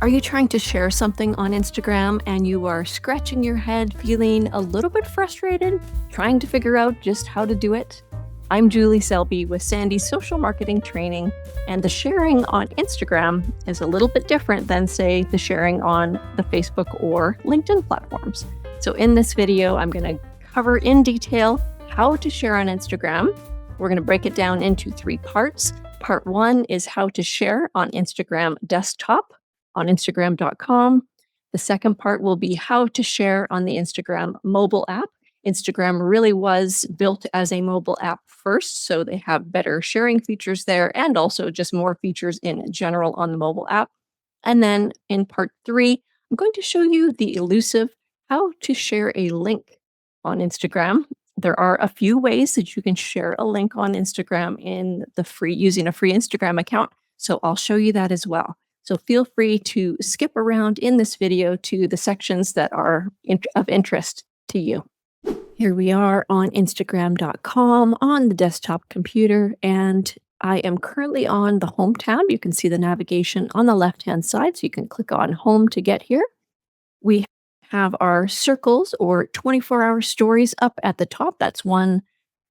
Are you trying to share something on Instagram and you are scratching your head, feeling a little bit frustrated, trying to figure out just how to do it? I'm Juhli Selby with Sandhi's social marketing training, and the sharing on Instagram is a little bit different than, say, the sharing on the Facebook or LinkedIn platforms. So in this video, I'm going to cover in detail how to share on Instagram. We're going to break it down into 3 parts. Part 1 is how to share on Instagram desktop on Instagram.com. The second part will be how to share on the Instagram mobile app. Instagram really was built as a mobile app first, so they have better sharing features there and also just more features in general on the mobile app. And then in part 3, I'm going to show you the elusive how to share a link on Instagram. There are a few ways that you can share a link on Instagram using a free Instagram account, so I'll show you that as well. So feel free to skip around in this video to the sections that are of interest to you. Here we are on Instagram.com on the desktop computer, and I am currently on the Home tab. You can see the navigation on the left-hand side, so you can click on Home to get here. We have our circles or 24-hour stories up at the top. That's one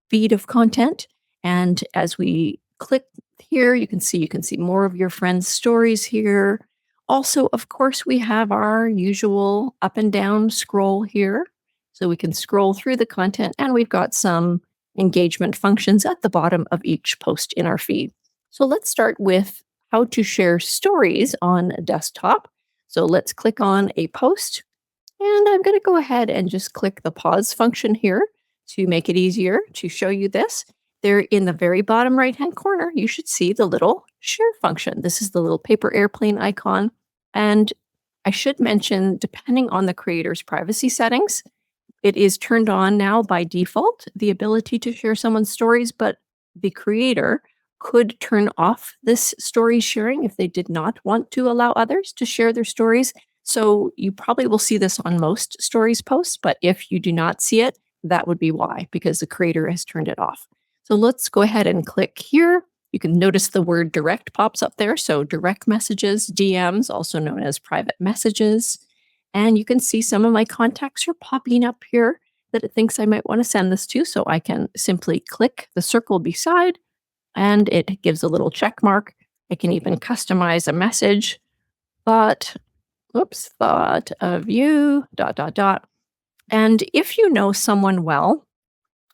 feed of content, and as we click here, you can see more of your friends' stories here. Also, of course, we have our usual up and down scroll here. So we can scroll through the content, and we've got some engagement functions at the bottom of each post in our feed. So let's start with how to share stories on a desktop. So let's click on a post, and I'm going to go ahead and just click the pause function here to make it easier to show you this. There in the very bottom right-hand corner, you should see the little share function. This is the little paper airplane icon. And I should mention, depending on the creator's privacy settings, it is turned on now by default, the ability to share someone's stories, but the creator could turn off this story sharing if they did not want to allow others to share their stories. So you probably will see this on most stories posts, but if you do not see it, that would be why, because the creator has turned it off. So let's go ahead and click here. You can notice the word direct pops up there. So direct messages, DMs, also known as private messages. And you can see some of my contacts are popping up here that it thinks I might want to send this to. So I can simply click the circle beside, and it gives a little check mark. I can even customize a message. Thought of you, ... And if you know someone well,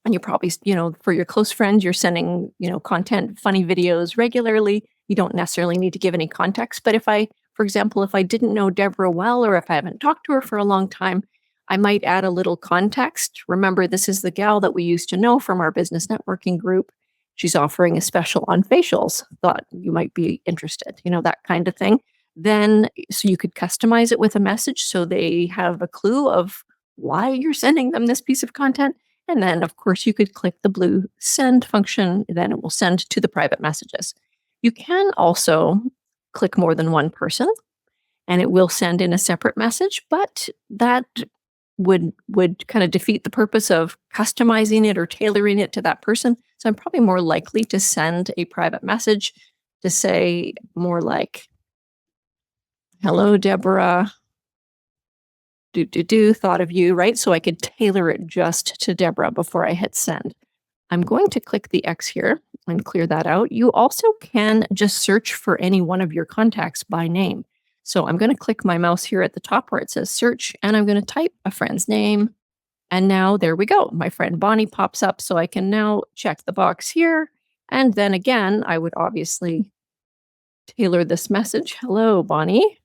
and you probably, for your close friends, you're sending, content, funny videos regularly, you don't necessarily need to give any context. But for example, if I didn't know Deborah well, or if I haven't talked to her for a long time, I might add a little context. Remember, this is the gal that we used to know from our business networking group. She's offering a special on facials. Thought you might be interested, that kind of thing. Then, so you could customize it with a message so they have a clue of why you're sending them this piece of content. And then, of course, you could click the blue send function. Then it will send to the private messages. You can also click more than one person, and it will send in a separate message, but that would kind of defeat the purpose of customizing it or tailoring it to that person. So I'm probably more likely to send a private message to say more like, hello, Deborah. Thought of you, right? So I could tailor it just to Deborah before I hit send. I'm going to click the X here and clear that out. You also can just search for any one of your contacts by name. So I'm going to click my mouse here at the top where it says search, and I'm going to type a friend's name. And now there we go. My friend Bonnie pops up, so I can now check the box here. And then again, I would obviously tailor this message. Hello, Bonnie.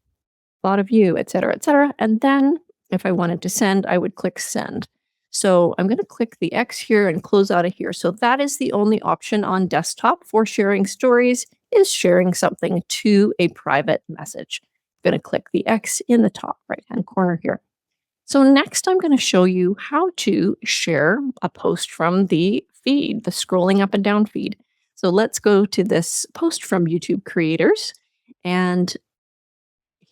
Thought of you, etc., etc. And then if I wanted to send, I would click send. So I'm going to click the X here and close out of here. So that is the only option on desktop for sharing stories, is sharing something to a private message. I'm going to click the X in the top right-hand corner here. So next I'm going to show you how to share a post from the feed, the scrolling up and down feed. So let's go to this post from YouTube creators, and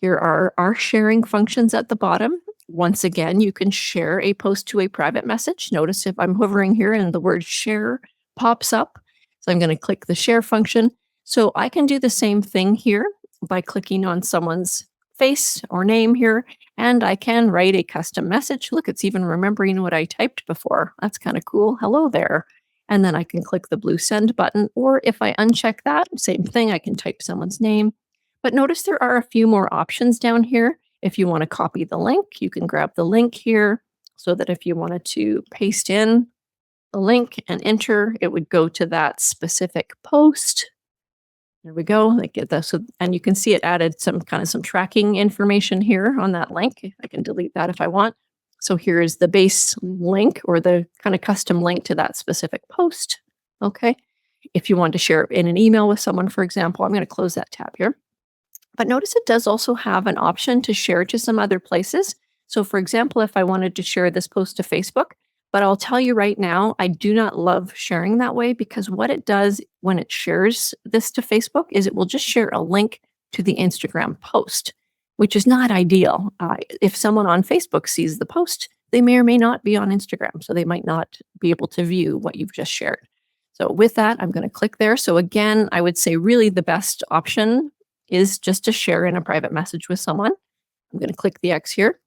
here are our sharing functions at the bottom. Once again, you can share a post to a private message. Notice if I'm hovering here and the word share pops up. So I'm going to click the share function. So I can do the same thing here by clicking on someone's face or name here, and I can write a custom message. Look, it's even remembering what I typed before. That's kind of cool. Hello there. And then I can click the blue send button, or if I uncheck that, same thing, I can type someone's name. But notice there are a few more options down here. If you want to copy the link, you can grab the link here so that if you wanted to paste in the link and enter, it would go to that specific post. There we go. Like get that. So, and you can see it added some tracking information here on that link. I can delete that if I want. So here is the base link or the kind of custom link to that specific post. Okay. If you want to share it in an email with someone, for example, I'm going to close that tab here. But notice it does also have an option to share to some other places. So for example, if I wanted to share this post to Facebook, but I'll tell you right now, I do not love sharing that way because what it does when it shares this to Facebook is it will just share a link to the Instagram post, which is not ideal. If someone on Facebook sees the post, they may or may not be on Instagram, so they might not be able to view what you've just shared. So with that, I'm going to click there. So again, I would say really the best option is just to share in a private message with someone. I'm going to click the X here.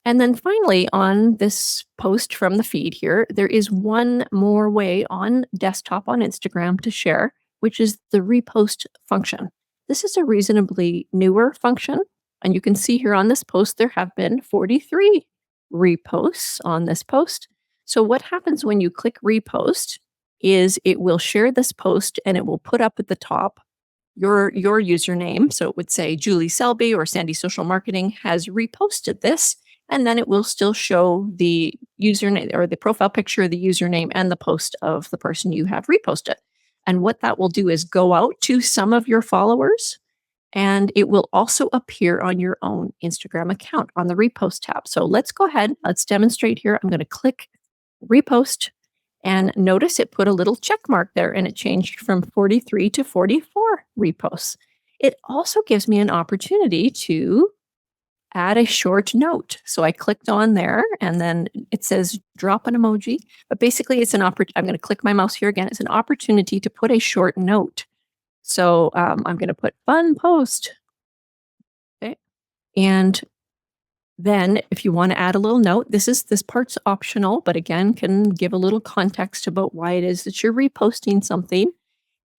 And then finally, on this post from the feed here, there is one more way on desktop on Instagram to share, which is the repost function. This is a reasonably newer function. And you can see here on this post, there have been 43 reposts on this post. So what happens when you click repost is it will share this post and it will put up at the top your username. So it would say Juhli Selby or Sandhi Social Marketing has reposted this. And then it will still show the username or the profile picture of the username and the post of the person you have reposted. And what that will do is go out to some of your followers, and it will also appear on your own Instagram account on the repost tab. So let's go ahead. Let's demonstrate here. I'm going to click repost, and notice it put a little check mark there, and it changed from 43 to 44 reposts. It also gives me an opportunity to add a short note. So I clicked on there and then it says drop an emoji, but basically it's an opportunity. I'm going to click my mouse here again. It's an opportunity to put a short note. So I'm going to put fun post. Okay. And then if you want to add a little note, this part's optional, but again, can give a little context about why it is that you're reposting something.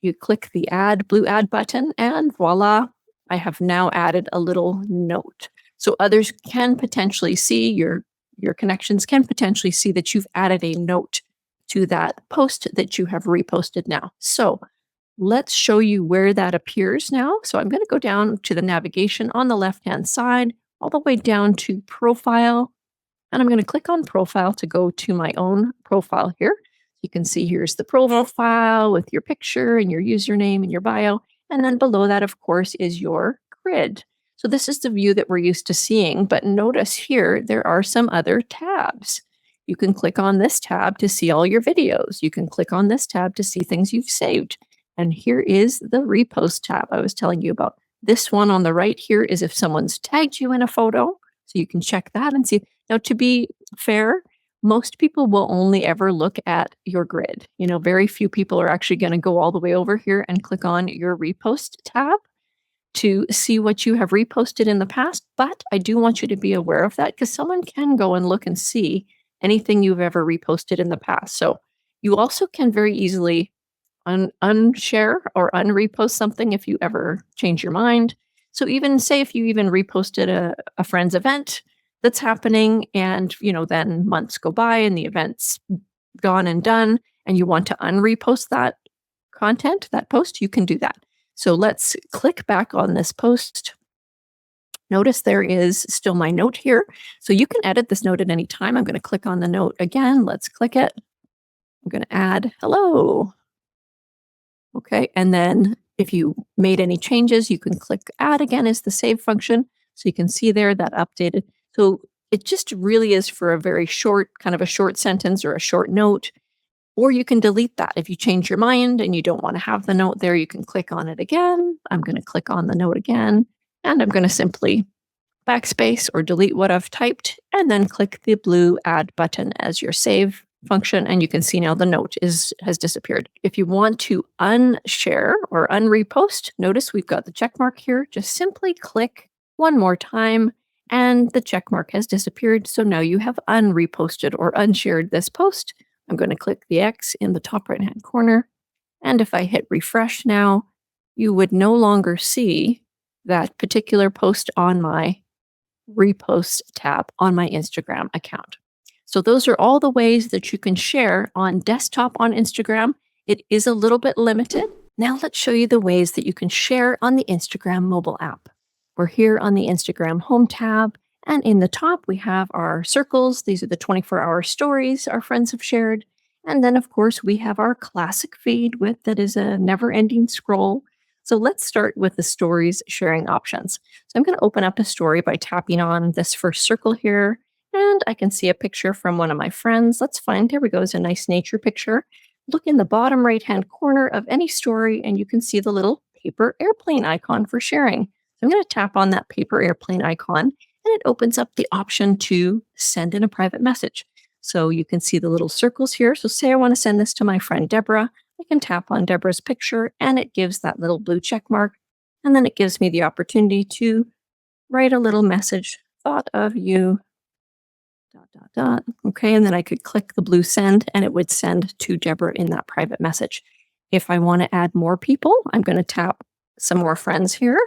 You click the blue add button and voila, I have now added a little note. So others can potentially see, your connections can potentially see that you've added a note to that post that you have reposted now. So let's show you where that appears now. So I'm going to go down to the navigation on the left-hand side, all the way down to profile. And I'm going to click on profile to go to my own profile here. You can see here's the profile with your picture and your username and your bio. And then below that, of course, is your grid. So this is the view that we're used to seeing, but notice here, there are some other tabs. You can click on this tab to see all your videos. You can click on this tab to see things you've saved. And here is the repost tab I was telling you about. This one on the right here is if someone's tagged you in a photo. So you can check that and see. Now, to be fair, most people will only ever look at your grid. Very few people are actually going to go all the way over here and click on your repost tab to see what you have reposted in the past. But I do want you to be aware of that because someone can go and look and see anything you've ever reposted in the past. So you also can very easily unshare or unrepost something if you ever change your mind. So even say if you even reposted a friend's event that's happening and, then months go by and the event's gone and done and you want to unrepost that content, that post, you can do that. So let's click back on this post. Notice there is still my note here. So you can edit this note at any time. I'm going to click on the note again. Let's click it. I'm going to add hello. Okay. And then if you made any changes, you can click add again as the save function. So you can see there that updated. So it just really is for a very short, kind of a short sentence or a short note. Or you can delete that. If you change your mind and you don't want to have the note there, you can click on it again. I'm going to click on the note again, and I'm going to simply backspace or delete what I've typed, and then click the blue add button as your save function. And you can see now the note has disappeared. If you want to unshare or unrepost, notice we've got the check mark here. Just simply click one more time, and the check mark has disappeared. So now you have unreposted or unshared this post. I'm going to click the X in the top right hand corner. And if I hit refresh now, you would no longer see that particular post on my repost tab on my Instagram account. So those are all the ways that you can share on desktop on Instagram. It is a little bit limited. Now let's show you the ways that you can share on the Instagram mobile app. We're here on the Instagram home tab, and in the top we have our circles. These are the 24-hour stories our friends have shared. And then of course we have our classic feed with that is a never-ending scroll. So let's start with the stories sharing options. So I'm going to open up a story by tapping on this first circle here, and I can see a picture from one of my friends. Let's find, there we go, is a nice nature picture. Look in the bottom right-hand corner of any story, and you can see the little paper airplane icon for sharing. So I'm going to tap on that paper airplane icon, and it opens up the option to send in a private message. So you can see the little circles here. So say I want to send this to my friend Deborah. I can tap on Deborah's picture and it gives that little blue check mark. And then it gives me the opportunity to write a little message, thought of you, ... Okay, and then I could click the blue send and it would send to Deborah in that private message. If I want to add more people, I'm going to tap some more friends here.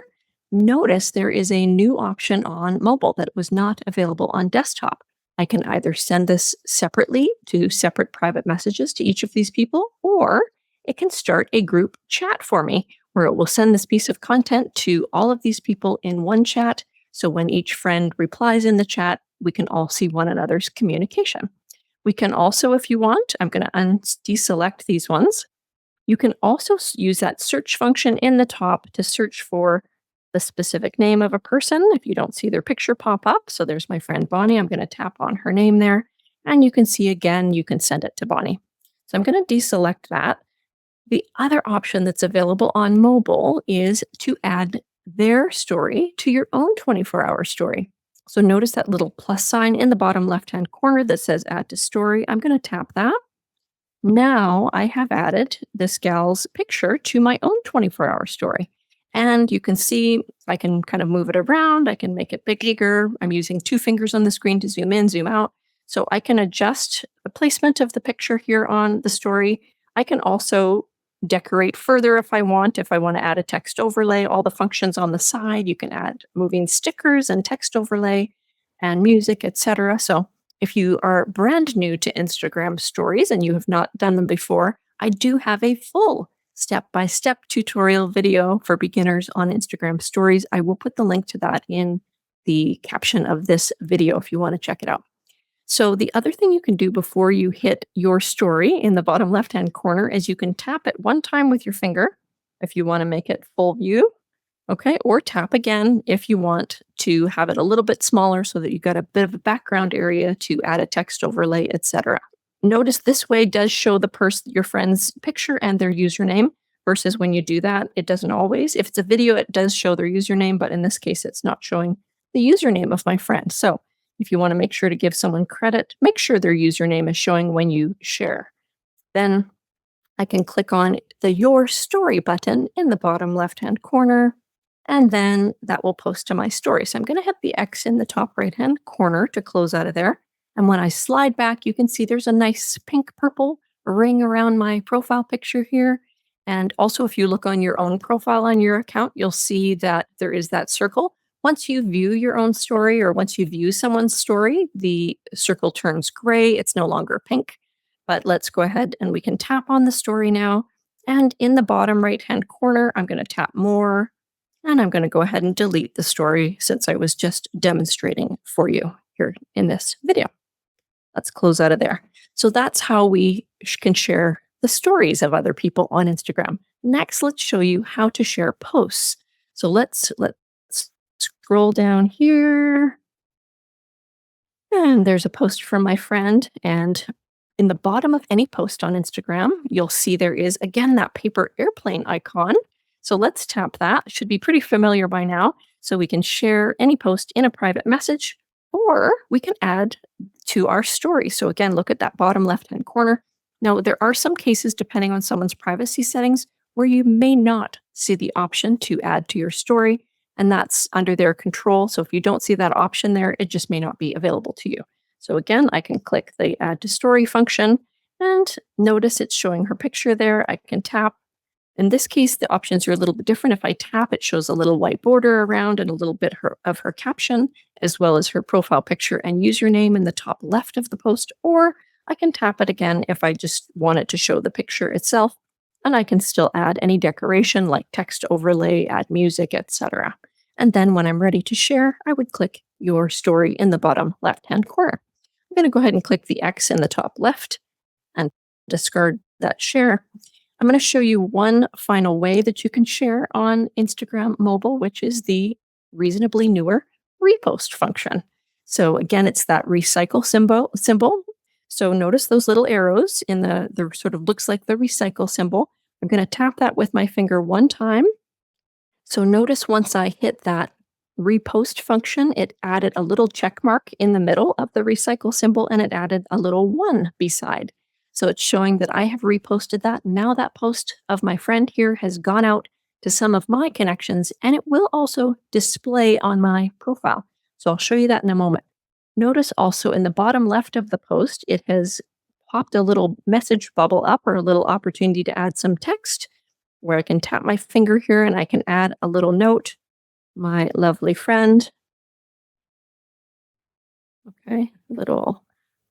Notice there is a new option on mobile that was not available on desktop. I can either send this separately to separate private messages to each of these people, or it can start a group chat for me where it will send this piece of content to all of these people in one chat. So when each friend replies in the chat, we can all see one another's communication. We can also, if you want, I'm going to deselect these ones. You can also use that search function in the top to search for the specific name of a person if you don't see their picture pop up. So there's my friend Bonnie. I'm going to tap on her name there. And you can see again, you can send it to Bonnie. So I'm going to deselect that. The other option that's available on mobile is to add their story to your own 24-hour story. So notice that little plus sign in the bottom left-hand corner that says add to story. I'm going to tap that. Now I have added this gal's picture to my own 24-hour story. And you can see I can kind of move it around. I can make it bigger. I'm using 2 fingers on the screen to zoom in, zoom out. So I can adjust the placement of the picture here on the story. I can also decorate further if I want to add a text overlay, all the functions on the side. You can add moving stickers and text overlay and music, etc. So if you are brand new to Instagram stories and you have not done them before, I do have a full step-by-step tutorial video for beginners on Instagram stories. I will put the link to that in the caption of this video if you want to check it out. So the other thing you can do before you hit your story in the bottom left-hand corner is you can tap it one time with your finger if you want to make it full view, okay? Or tap again if you want to have it a little bit smaller so that you've got a bit of a background area to add a text overlay, etc. Notice this way does show your friend's picture and their username versus when you do that, it doesn't always. If it's a video, it does show their username, but in this case, it's not showing the username of my friend. So if you want to make sure to give someone credit, make sure their username is showing when you share. Then I can click on the Your Story button in the bottom left-hand corner, and then that will post to my story. So I'm going to hit the X in the top right-hand corner to close out of there. And when I slide back, you can see there's a nice pink-purple ring around my profile picture here. And also, if you look on your own profile on your account, you'll see that there is that circle. Once you view your own story or once you view someone's story, the circle turns gray. It's no longer pink. But let's go ahead and we can tap on the story now. And in the bottom right-hand corner, I'm going to tap more. And I'm going to go ahead and delete the story since I was just demonstrating for you here in this video. Let's close out of there. So that's how we can share the stories of other people on Instagram. Next, let's show you how to share posts. So let's scroll down here. And there's a post from my friend. And in the bottom of any post on Instagram, you'll see there is, again, that paper airplane icon. So let's tap that. It should be pretty familiar by now. So we can share any post in a private message, or we can add to our story. So again, look at that bottom left-hand corner. Now, there are some cases, depending on someone's privacy settings, where you may not see the option to add to your story. and that's under their control. So if you don't see that option there, it just may not be available to you. So again, I can click the add to story function and notice it's showing her picture there. I can tap. In this case, the options are a little bit different. If I tap, it shows a little white border around and a little bit of her caption, as well as her profile picture and username in the top left of the post. Or I can tap it again if I just want it to show the picture itself. And I can still add any decoration like text overlay, add music, etc. And then when I'm ready to share, I would click your story in the bottom left-hand corner. I'm going to go ahead and click the X in the top left and discard that share. I'm going to show you one final way that you can share on Instagram mobile, which is the reasonably newer repost function. So again, it's that recycle symbol. So notice those little arrows in the sort of looks like the recycle symbol. I'm going to tap that with my finger one time. So notice once I hit that repost function, it added a little check mark in the middle of the recycle symbol, and it added a little 1 beside. So it's showing that I have reposted that. Now that post of my friend here has gone out to some of my connections, and it will also display on my profile. So I'll show you that in a moment. Notice also in the bottom left of the post, it has popped a little message bubble up, or a little opportunity to add some text, where I can tap my finger here and I can add a little note. My lovely friend. Okay, little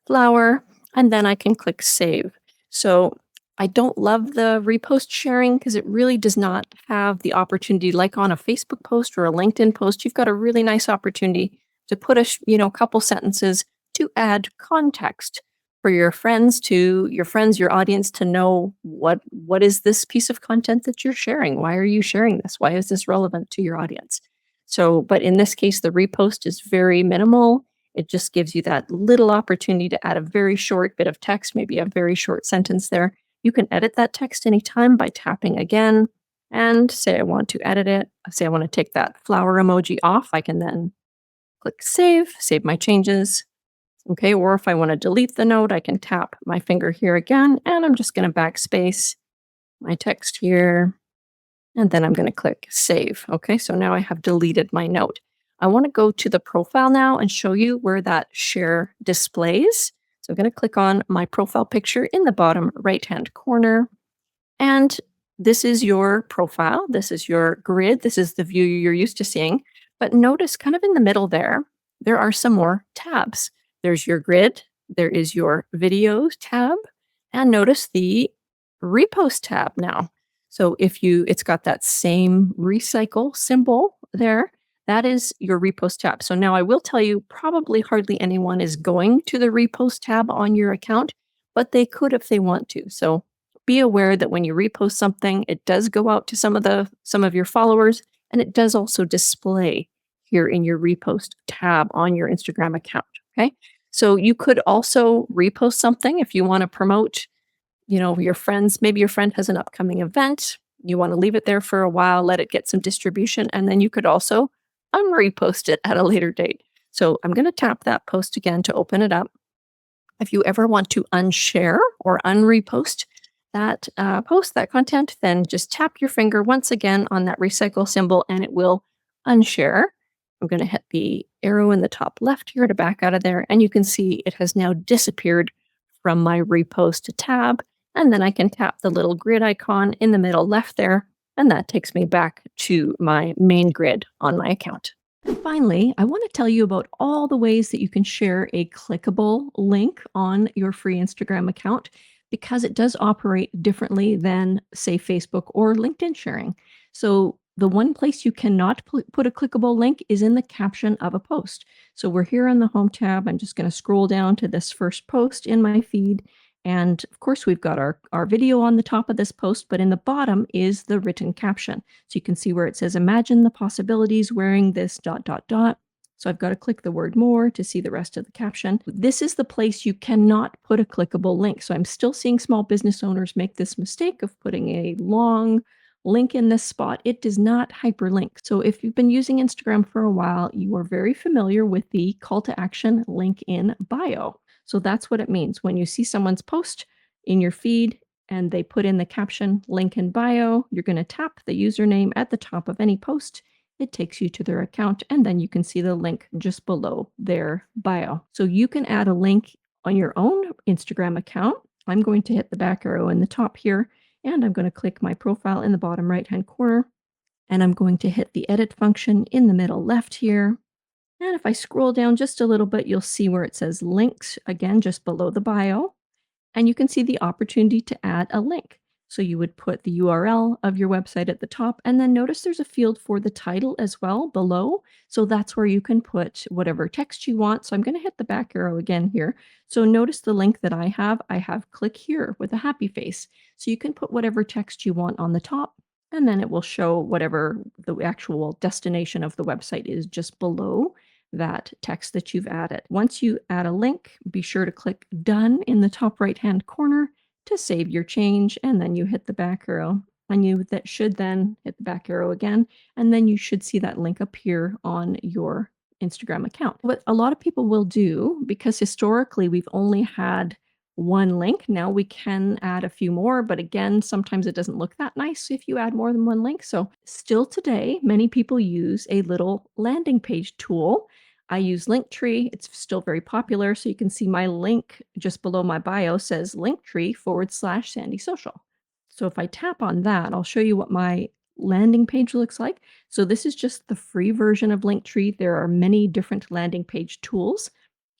flower, and then I can click save. So I don't love the repost sharing because it really does not have the opportunity, like on a Facebook post or a LinkedIn post. You've got a really nice opportunity to put a couple sentences to add context for your friends, your audience, to know what is this piece of content that you're sharing? Why are you sharing this? Why is this relevant to your audience? So, but in this case, the repost is very minimal. It just gives you that little opportunity to add a very short bit of text, maybe a very short sentence there. You can edit that text anytime by tapping again and say I want to edit it. Say I want to take that flower emoji off. I can then click save my changes. Okay, or if I want to delete the note, I can tap my finger here again, and I'm just going to backspace my text here, and then I'm going to click save. Okay, so now I have deleted my note. I want to go to the profile now and show you where that share displays. So I'm going to click on my profile picture in the bottom right-hand corner. And this is your profile. This is your grid. This is the view you're used to seeing. But notice kind of in the middle there are some more tabs. There's your grid. There is your videos tab. And notice the repost tab now. So it's got that same recycle symbol there. That is your repost tab. So now I will tell you, probably hardly anyone is going to the repost tab on your account, but they could if they want to. So be aware that when you repost something, it does go out to some of your followers, and it does also display here in your repost tab on your Instagram account. Okay. So you could also repost something if you want to promote, your friends. Maybe your friend has an upcoming event. You want to leave it there for a while, let it get some distribution, and then you could also unrepost it at a later date. So I'm going to tap that post again to open it up. If you ever want to unshare or unrepost that post, that content, then just tap your finger once again on that recycle symbol and it will unshare. I'm going to hit the arrow in the top left here to back out of there, and you can see it has now disappeared from my repost tab. And then I can tap the little grid icon in the middle left there, and that takes me back to my main grid on my account. And finally, I want to tell you about all the ways that you can share a clickable link on your free Instagram account, because it does operate differently than, say, Facebook or LinkedIn sharing. So the one place you cannot put a clickable link is in the caption of a post. So we're here on the home tab. I'm just going to scroll down to this first post in my feed. And of course, we've got our video on the top of this post, but in the bottom is the written caption. So you can see where it says, imagine the possibilities wearing this ... So I've got to click the word more to see the rest of the caption. This is the place you cannot put a clickable link. So I'm still seeing small business owners make this mistake of putting a long link in this spot. It does not hyperlink. So if you've been using Instagram for a while, you are very familiar with the call to action link in bio. So that's what it means. When you see someone's post in your feed and they put in the caption link in bio, you're going to tap the username at the top of any post, it takes you to their account, and then you can see the link just below their bio. So you can add a link on your own Instagram account. I'm going to hit the back arrow in the top here, and I'm going to click my profile in the bottom right-hand corner, and I'm going to hit the edit function in the middle left here. And if I scroll down just a little bit, you'll see where it says links, again, just below the bio. And you can see the opportunity to add a link. So you would put the URL of your website at the top, and then notice there's a field for the title as well below. So that's where you can put whatever text you want. So I'm going to hit the back arrow again here. So notice the link that I have click here with a happy face. So you can put whatever text you want on the top, and then it will show whatever the actual destination of the website is just below that text that you've added. Once you add a link, be sure to click Done in the top right-hand corner to save your change, and then you hit the back arrow. And you that should then hit the back arrow again, and then you should see that link appear on your Instagram account. What a lot of people will do, because historically we've only had one link, now we can add a few more, but again, sometimes it doesn't look that nice if you add more than one link. So still today, many people use a little landing page tool. I use Linktree. It's still very popular. So you can see my link just below my bio says Linktree/Sandhi Social. So if I tap on that, I'll show you what my landing page looks like. So this is just the free version of Linktree. There are many different landing page tools,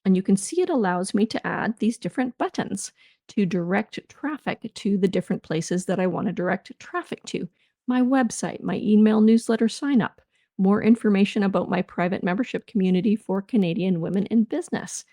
and you can see it allows me to add these different buttons to direct traffic to the different places that I want to direct traffic to. My website, my email newsletter sign up, more information about my private membership community for Canadian women in business,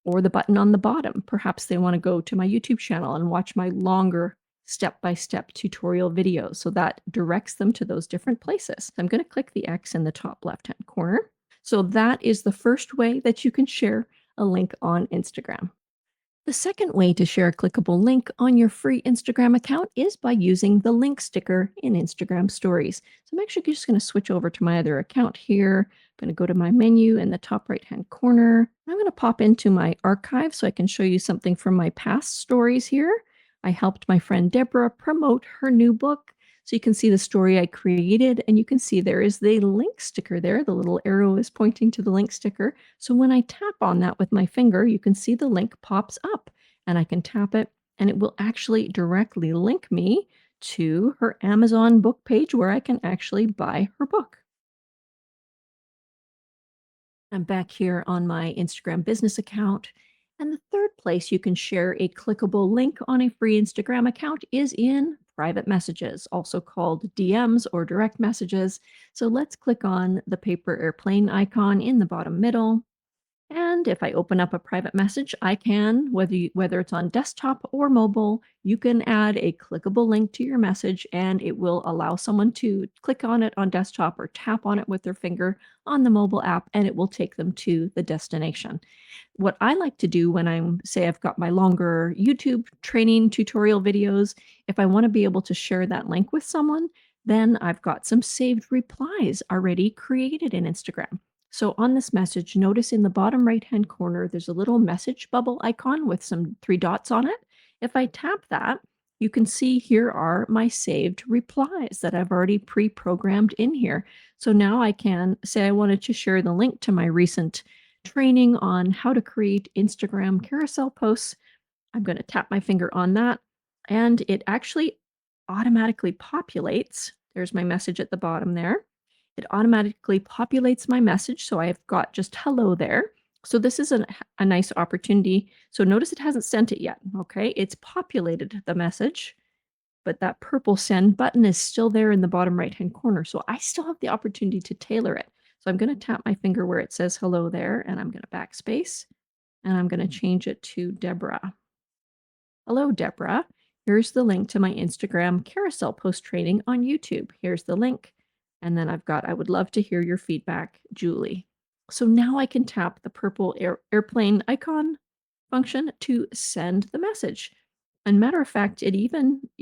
or the button on the bottom. Perhaps they want to go to my YouTube channel and watch my longer step-by-step tutorial videos. So that directs them to those different places. I'm going to click the X in the top left-hand corner. So that is the first way that you can share a link on Instagram. The second way to share a clickable link on your free Instagram account is by using the link sticker in Instagram stories. So I'm actually just going to switch over to my other account here. I'm going to go to my menu in the top right-hand corner. I'm going to pop into my archive so I can show you something from my past stories here. I helped my friend Deborah promote her new book. So you can see the story I created, and you can see there is the link sticker there. The little arrow is pointing to the link sticker. So when I tap on that with my finger, you can see the link pops up, and I can tap it, and it will actually directly link me to her Amazon book page where I can actually buy her book. I'm back here on my Instagram business account. And the third place you can share a clickable link on a free Instagram account is in private messages, also called DMs or direct messages. So let's click on the paper airplane icon in the bottom middle. And if I open up a private message, I can, whether it's on desktop or mobile, you can add a clickable link to your message, and it will allow someone to click on it on desktop or tap on it with their finger on the mobile app, and it will take them to the destination. What I like to do when I've got my longer YouTube training tutorial videos, if I want to be able to share that link with someone, then I've got some saved replies already created in Instagram. So on this message, notice in the bottom right-hand corner, there's a little message bubble icon with some three dots on it. If I tap that, you can see here are my saved replies that I've already pre-programmed in here. So now I can say I wanted to share the link to my recent training on how to create Instagram carousel posts. I'm going to tap my finger on that, and it actually automatically populates. There's my message at the bottom there. It automatically populates my message. So I've got just hello there. So this is a nice opportunity. So notice it hasn't sent it yet. Okay. It's populated the message, but that purple send button is still there in the bottom right-hand corner. So I still have the opportunity to tailor it. So I'm going to tap my finger where it says hello there, and I'm going to backspace, and I'm going to change it to Deborah. Hello, Deborah. Here's the link to my Instagram carousel post training on YouTube. Here's the link. And then I've got, I would love to hear your feedback, Julie. So now I can tap the purple airplane icon function to send the message. And matter of fact, you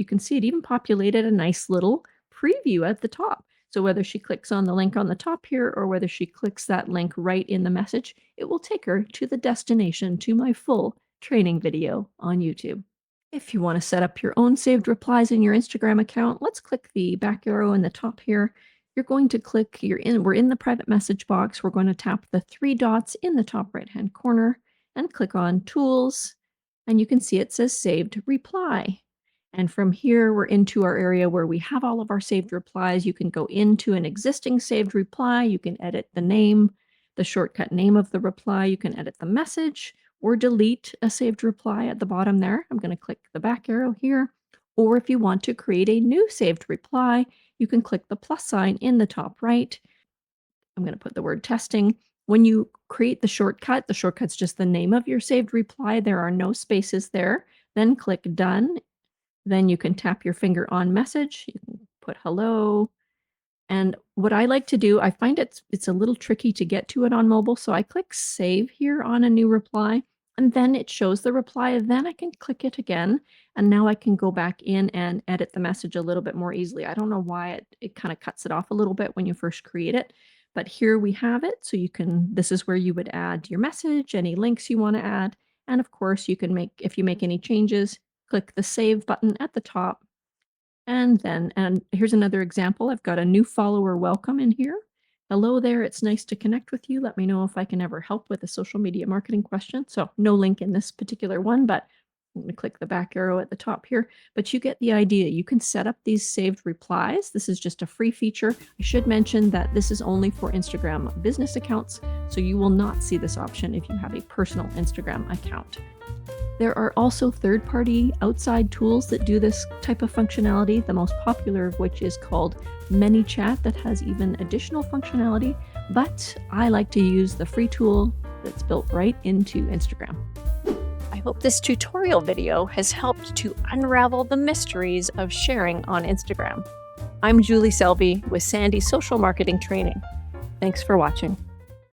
can see it even populated a nice little preview at the top. So whether she clicks on the link on the top here or whether she clicks that link right in the message, it will take her to the destination, to my full training video on YouTube. If you want to set up your own saved replies in your Instagram account, let's click the back arrow in the top here. you're going to click, we're in the private message box. We're going to tap the three dots in the top right-hand corner and click on Tools. And you can see it says Saved Reply. And from here, we're into our area where we have all of our saved replies. You can go into an existing saved reply. You can edit the name, the shortcut name of the reply. You can edit the message or delete a saved reply at the bottom there. I'm going to click the back arrow here. Or if you want to create a new saved reply, you can click the plus sign in the top right. I'm going to put the word testing. When you create the shortcut's just the name of your saved reply. There are no spaces there. Then click Done. Then you can tap your finger on message. You can put hello. And what I like to do, I find it's a little tricky to get to it on mobile. So I click save here on a new reply, and then it shows the reply. Then I can click it again. And now I can go back in and edit the message a little bit more easily. I don't know why it kind of cuts it off a little bit when you first create it. But here we have it. So this is where you would add your message, any links you want to add. And of course, you can if you make any changes, click the save button at the top. And here's another example. I've got a new follower welcome in here. Hello there, it's nice to connect with you. Let me know if I can ever help with a social media marketing question. So no link in this particular one, but I'm going to click the back arrow at the top here. But you get the idea. You can set up these saved replies. This is just a free feature. I should mention that this is only for Instagram business accounts, so you will not see this option if you have a personal Instagram account. There are also third-party outside tools that do this type of functionality, the most popular of which is called ManyChat, that has even additional functionality, but I like to use the free tool that's built right into Instagram. I hope this tutorial video has helped to unravel the mysteries of sharing on Instagram. I'm Julie Selby with Sandhi Social Marketing Training. Thanks for watching.